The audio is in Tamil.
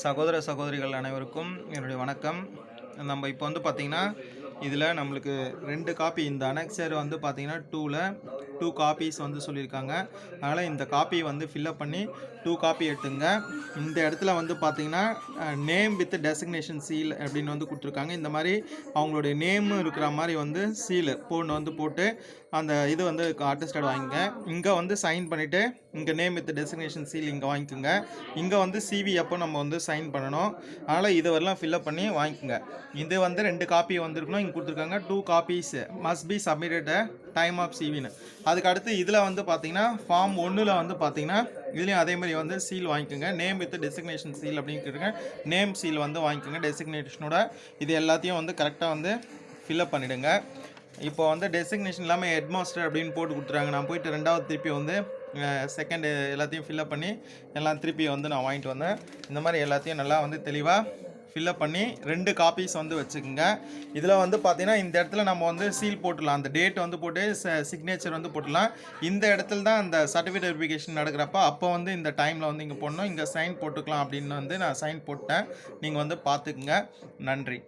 சகோதர சகோதரிகள் அனைவருக்கும் என்னுடைய வணக்கம். நம்ம இப்போ வந்து பார்த்திங்கன்னா, இதில் நம்மளுக்கு 2 காப்பி இந்த அனெக்சர் வந்து பார்த்திங்கன்னா 2ல 2 காப்பீஸ் வந்து சொல்லியிருக்காங்க. அதனால் இந்த காப்பி வந்து ஃபில்லப் பண்ணி 2 காப்பி எடுத்துங்க. இந்த இடத்துல வந்து பார்த்திங்கன்னா நேம் வித் டெசிக்னேஷன் சீல் அப்படின்னு வந்து கொடுத்துருக்காங்க. இந்த மாதிரி அவங்களுடைய நேமும் இருக்கிற மாதிரி வந்து சீலு வந்து போட்டு அந்த இது வந்து அட்டஸ்டட் வாங்கிங்க. இங்கே வந்து சைன் பண்ணிவிட்டு இங்கே நேம் வித் டெசிக்னேஷன் சீல் இங்கே வாங்கிக்கோங்க. இங்கே வந்து சிவி அப்போ நம்ம வந்து சைன் பண்ணணும். அதனால் இது வரலாம் ஃபில்லப் பண்ணி வாங்கிக்கோங்க. இது வந்து 2 காப்பி வந்துருக்கணும். இங்கே கொடுத்துருக்காங்க 2 copies must be submitted time of சிவின்னு. அதுக்கு அடுத்து இதில் வந்து பார்த்தீங்கன்னா ஃபார்ம் 1ல் வந்து பார்த்தீங்கன்னா இதுலேயும் அதேமாதிரி வந்து சீல் வாங்கிக்கோங்க. நேம் வித் டெசிக்னேஷன் சீல் அப்படின்னு கேட்டுருங்க. நேம் சீல் வந்து வாங்கிக்கோங்க டெசிக்னேஷனோட. இது எல்லாத்தையும் வந்து கரெக்டாக வந்து ஃபில்லப் பண்ணிவிடுங்க. இப்போ வந்து டெசிக்னேஷன் இல்லாமல் ஹெட் மாஸ்டர் அப்படின்னு போட்டு கொடுத்துறாங்க. நான் போயிட்டு 2வது திருப்பி வந்து செகண்டு எல்லாத்தையும் ஃபில்லப் பண்ணி எல்லாம் திருப்பி வந்து நான் வாங்கிட்டு வந்தேன். இந்த மாதிரி எல்லாத்தையும் நல்லா வந்து தெளிவாக ஃபில்லப் பண்ணி 2 காப்பீஸ் வந்து வச்சுக்கோங்க. இதில் வந்து பார்த்தீங்கன்னா இந்த இடத்துல நம்ம வந்து சீல் போட்டுடலாம். அந்த டேட் வந்து போட்டு சிக்னேச்சர் வந்து போட்டுடலாம். இந்த இடத்துல தான் அந்த சர்டிஃபிகேட் வெரிஃபிகேஷன் நடக்கிறப்ப அப்போ வந்து இந்த டைமில் வந்து இங்கே போடணும். இங்கே சைன் போட்டுக்கலாம் அப்படின்னு வந்து நான் சைன் போட்டேன். நீங்கள் வந்து பார்த்துக்குங்க. நன்றி.